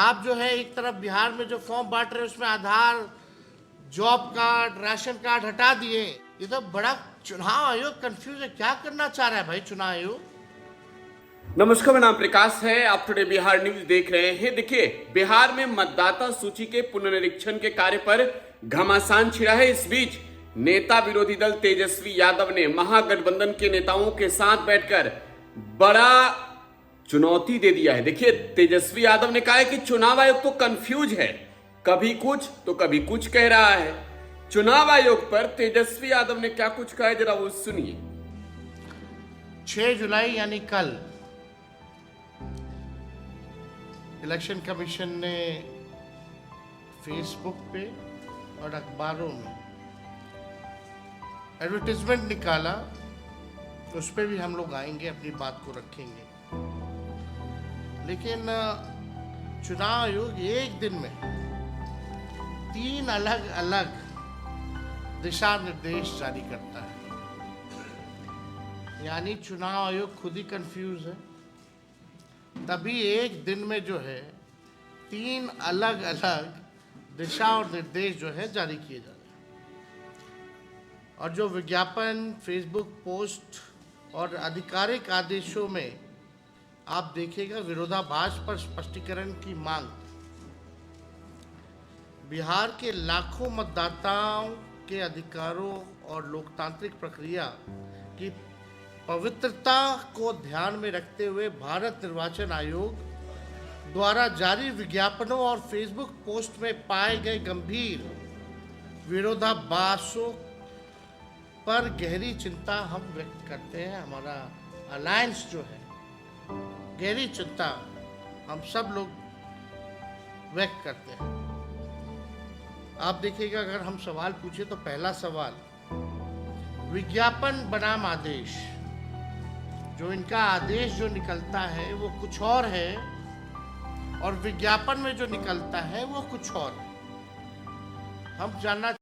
आप जो है एक तरफ बिहार में जो फॉर्म बांट रहे हैं उसमें आधार, जॉब कार्ड, राशन कार्ड हटा दिए। ये तो बड़ा चुनाव आयोग कंफ्यूज है, क्या करना चाह रहा है भाई चुनाव आयोग। नमस्कार, मेरा नाम प्रकाश है। आप टुडे बिहार न्यूज देख रहे हैं। देखिए, बिहार में मतदाता सूची के पुनरीक्षण के कार्य पर घमासान छिड़ा है। इस बीच नेता विरोधी दल तेजस्वी यादव ने महागठबंधन के नेताओं के साथ बैठकर बड़ा चुनौती दे दिया है। देखिए, तेजस्वी यादव ने कहा है कि चुनाव आयोग तो कंफ्यूज है, कभी कुछ तो कभी कुछ कह रहा है। चुनाव आयोग पर तेजस्वी यादव ने क्या कुछ कहा है, जरा वो सुनिए। 6 जुलाई यानी कल इलेक्शन कमीशन ने फेसबुक पे और अखबारों में एडवर्टीजमेंट निकाला, उस पर भी हम लोग आएंगे, अपनी बात को रखेंगे। लेकिन चुनाव आयोग एक दिन में 3 अलग अलग दिशा निर्देश जारी करता है, यानी चुनाव आयोग खुद ही कंफ्यूज है। तभी एक दिन में जो है 3 अलग अलग दिशा और निर्देश जो है जारी किए जा रहे हैं। और जो विज्ञापन, फेसबुक पोस्ट और आधिकारिक आदेशों में आप देखिएगा विरोधाभास पर स्पष्टीकरण की मांग। बिहार के लाखों मतदाताओं के अधिकारों और लोकतांत्रिक प्रक्रिया की पवित्रता को ध्यान में रखते हुए भारत निर्वाचन आयोग द्वारा जारी विज्ञापनों और फेसबुक पोस्ट में पाए गए गंभीर विरोधाभासों पर गहरी चिंता हम व्यक्त करते हैं। हमारा अलायंस जो है, गहरी चिंता हम सब लोग व्यक्त करते हैं। आप देखिएगा, अगर हम सवाल पूछे तो पहला सवाल, विज्ञापन बनाम आदेश, जो इनका आदेश जो निकलता है वो कुछ और है और विज्ञापन में जो निकलता है वो कुछ और है। हम जानना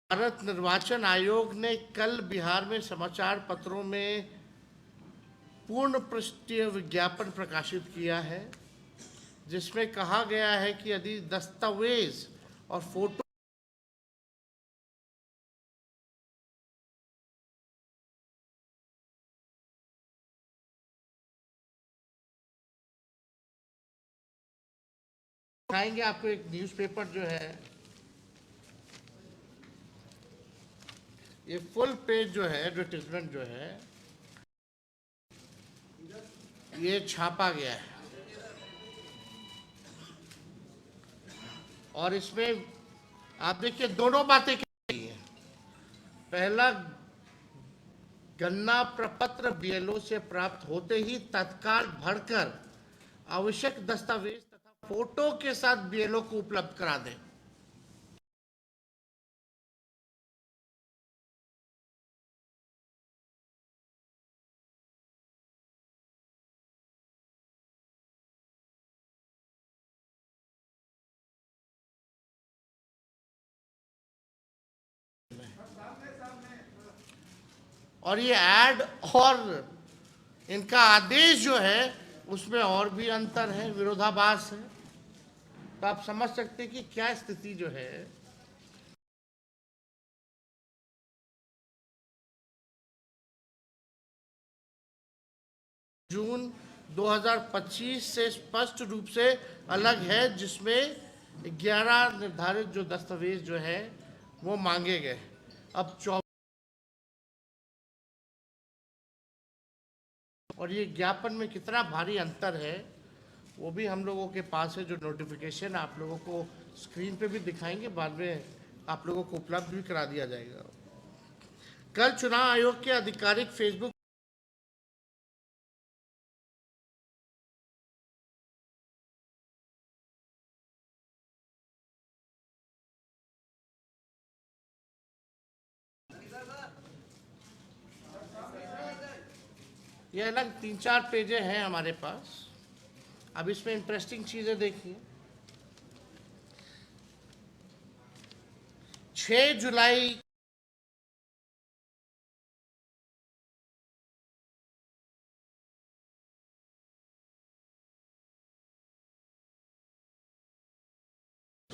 भारत निर्वाचन आयोग ने कल बिहार में समाचार पत्रों में पूर्ण पृष्ठीय विज्ञापन प्रकाशित किया है, जिसमें कहा गया है कि यदि दस्तावेज और फोटो दिखाएंगे आपको। एक न्यूज़पेपर जो है, ये फुल पेज जो है एडवर्टीजमेंट जो है ये छापा गया है और इसमें आप देखिए दोनों बातें की हैं। पहला, गन्ना प्रपत्र बीएलओ से प्राप्त होते ही तत्काल भरकर आवश्यक दस्तावेज तथा फोटो के साथ बीएलओ को उपलब्ध करा दें। और ये ऐड और इनका आदेश जो है उसमें और भी अंतर है, विरोधाभास है। तो आप समझ सकते हैं कि क्या स्थिति जो है। जून 2025 से स्पष्ट रूप से अलग है, जिसमें 11 निर्धारित जो दस्तावेज जो है वो मांगे गए। अब 24 और ये ज्ञापन में कितना भारी अंतर है वो भी हम लोगों के पास है। जो नोटिफिकेशन आप लोगों को स्क्रीन पे भी दिखाएंगे, बाद में आप लोगों को उपलब्ध भी करा दिया जाएगा। कल चुनाव आयोग के आधिकारिक फेसबुक ये अलग 3-4 पेजें हैं हमारे पास। अब इसमें इंटरेस्टिंग चीज़ें देखिए। 6 जुलाई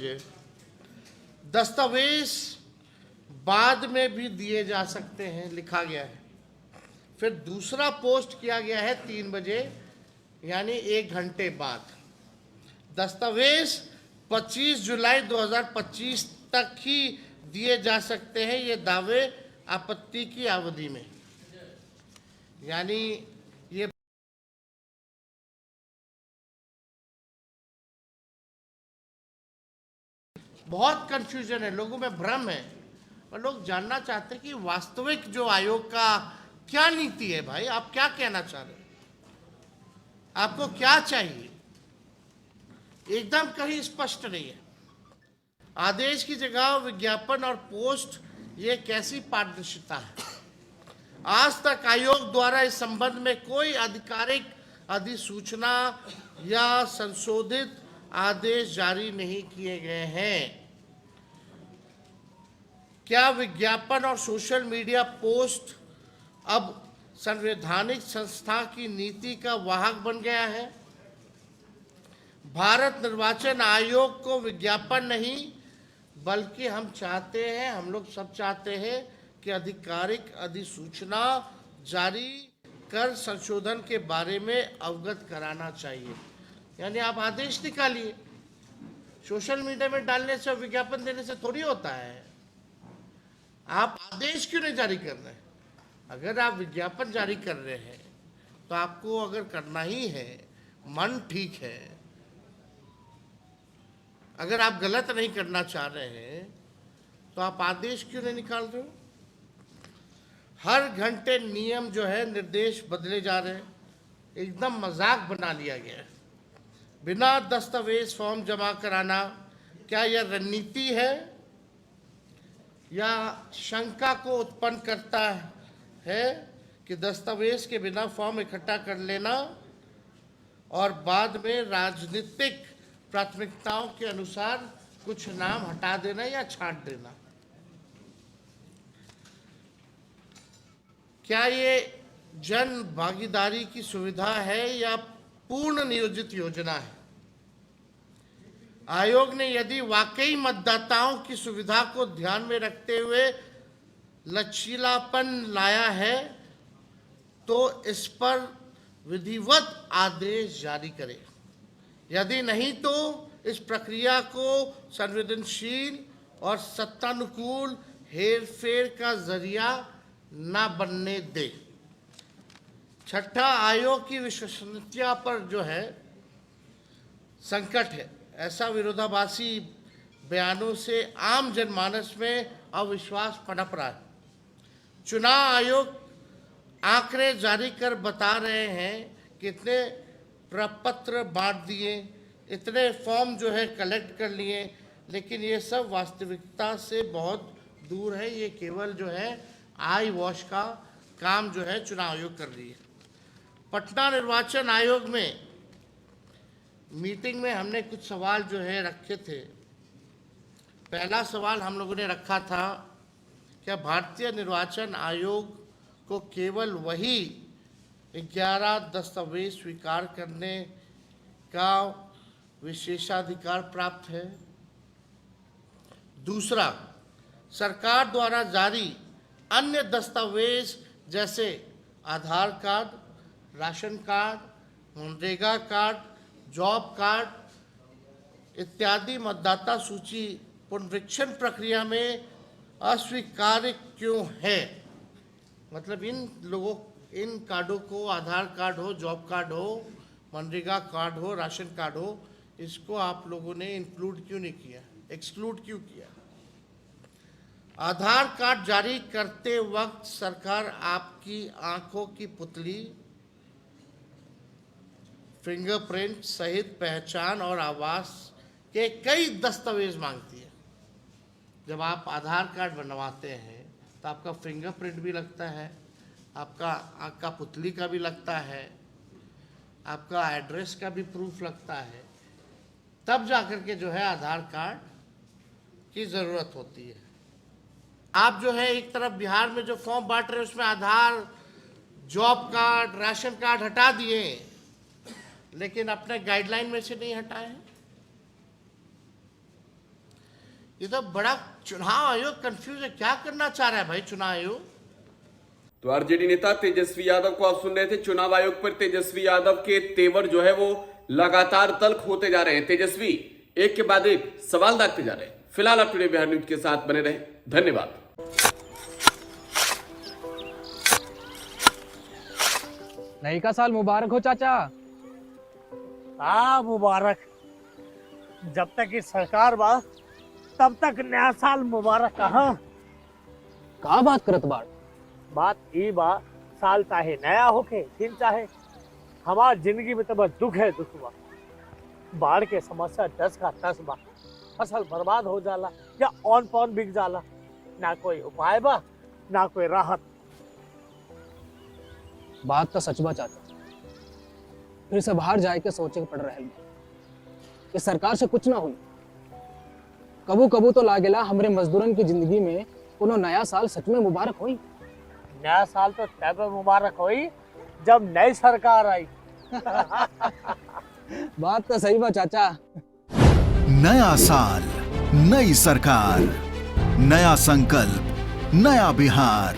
ये दस्तावेज बाद में भी दिए जा सकते हैं, लिखा गया है। फिर दूसरा पोस्ट किया गया है 3 बजे, यानी 1 घंटे बाद। दस्तावेज 25 जुलाई 2025 तक ही दिए जा सकते हैं, ये दावे आपत्ति की अवधि में। यानी ये बहुत कंफ्यूजन है, लोगों में भ्रम है, और लोग जानना चाहते हैं कि वास्तविक जो आयोग का क्या नीति है। भाई, आप क्या कहना चाह रहे हैं? आपको क्या चाहिए? एकदम कहीं स्पष्ट नहीं है। आदेश की जगह विज्ञापन और पोस्ट, ये कैसी पारदर्शिता है? आज तक आयोग द्वारा इस संबंध में कोई आधिकारिक अधिसूचना या संशोधित आदेश जारी नहीं किए गए हैं। क्या विज्ञापन और सोशल मीडिया पोस्ट अब संवैधानिक संस्था की नीति का वाहक बन गया है? भारत निर्वाचन आयोग को विज्ञापन नहीं, बल्कि हम चाहते हैं, हम लोग सब चाहते हैं कि आधिकारिक अधिसूचना जारी कर संशोधन के बारे में अवगत कराना चाहिए। यानी आप आदेश निकालिए, सोशल मीडिया में डालने से, विज्ञापन देने से थोड़ी होता है। आप आदेश क्यों नहीं जारी कर रहे हैं? अगर आप विज्ञापन जारी कर रहे हैं तो आपको अगर करना ही है, मन ठीक है, अगर आप गलत नहीं करना चाह रहे हैं तो आप आदेश क्यों नहीं निकाल रहे हो? हर घंटे नियम जो है, निर्देश बदले जा रहे हैं, एकदम मजाक बना लिया गया है। बिना दस्तावेज फॉर्म जमा कराना, क्या यह रणनीति है या शंका को उत्पन्न करता है कि दस्तावेज के बिना फॉर्म इकट्ठा कर लेना और बाद में राजनीतिक प्राथमिकताओं के अनुसार कुछ नाम हटा देना या छांट देना? क्या ये जन भागीदारी की सुविधा है या पूर्ण नियोजित योजना है? आयोग ने यदि वाकई मतदाताओं की सुविधा को ध्यान में रखते हुए लचीलापन लाया है तो इस पर विधिवत आदेश जारी करे। यदि नहीं तो इस प्रक्रिया को संवेदनशील और सत्तानुकूल हेरफेर का जरिया न बनने दे। छठा, आयोग की विश्वसनीयता पर जो है संकट है। ऐसा विरोधाभासी बयानों से आम जनमानस में अविश्वास पनप रहा है। चुनाव आयोग आंकड़े जारी कर बता रहे हैं कि इतने प्रपत्र बांट दिए, इतने फॉर्म जो है कलेक्ट कर लिए, लेकिन ये सब वास्तविकता से बहुत दूर है। ये केवल जो है आई वॉश का काम जो है चुनाव आयोग कर रही है। पटना निर्वाचन आयोग में मीटिंग में हमने कुछ सवाल जो है रखे थे। पहला सवाल हम लोगों ने रखा था, क्या भारतीय निर्वाचन आयोग को केवल वही 11 दस्तावेज स्वीकार करने का विशेषाधिकार प्राप्त है? दूसरा, सरकार द्वारा जारी अन्य दस्तावेज जैसे आधार कार्ड, राशन कार्ड, मनरेगा कार्ड, जॉब कार्ड इत्यादि मतदाता सूची पुनरीक्षण प्रक्रिया में अस्वीकार्य क्यों है? मतलब इन कार्डों को, आधार कार्ड हो, जॉब कार्ड हो, मनरेगा कार्ड हो, राशन कार्ड हो, इसको आप लोगों ने इंक्लूड क्यों नहीं किया, एक्सक्लूड क्यों किया? आधार कार्ड जारी करते वक्त सरकार आपकी आंखों की पुतली, फिंगरप्रिंट सहित पहचान और आवास के कई दस्तावेज मांगती है। जब आप आधार कार्ड बनवाते हैं तो आपका फिंगरप्रिंट भी लगता है, आपका आँख का पुतली का भी लगता है, आपका एड्रेस का भी प्रूफ लगता है, तब जाकर के जो है आधार कार्ड की ज़रूरत होती है। आप जो है एक तरफ बिहार में जो फॉर्म बांट रहे हैं उसमें आधार, जॉब कार्ड, राशन कार्ड हटा दिए, लेकिन अपने गाइडलाइन में से नहीं हटाए हैं। ये तो बड़ा चुनाव आयोग कंफ्यूज है, क्या करना चाह रहा है भाई चुनाव आयोग? तो आरजेडी नेता तेजस्वी यादव को आप सुन रहे थे। चुनाव आयोग पर तेजस्वी यादव के तेवर जो है वो लगातार तल्ख होते जा रहे हैं। तेजस्वी एक के बाद एक सवाल दागते जा रहे हैं। फिलहाल आप टुडे बिहार न्यूज के साथ बने रहे। धन्यवाद। नई का साल मुबारक हो चाचा। मुबारक। जब तक इस सरकार बा तब तक नया साल मुबारक। का बात करत बाड़? बात ई बा, साल चाहे नया होके फिर चाहे हमार जिंदगी में तो बस दुख है, दुख बा। बाढ़ के समस्या 10 का 10 बा। फसल बर्बाद हो जाला या ऑन पॉन बिक जाला, ना कोई उपाय बा ना कोई राहत। बात तो सच बा चाचा, फिर से बाहर जाए के सोचे के पड़ रहा है। इस सरकार से कुछ ना हुई। कबू कबू तो लागेला हमरे मजदूरन की जिंदगी में कोनो नया साल सच में मुबारक हुई। नया साल तो तब मुबारक हुई जब नई सरकार आई। बात तो सही बा चाचा। नया साल, नई सरकार, नया संकल्प, नया बिहार।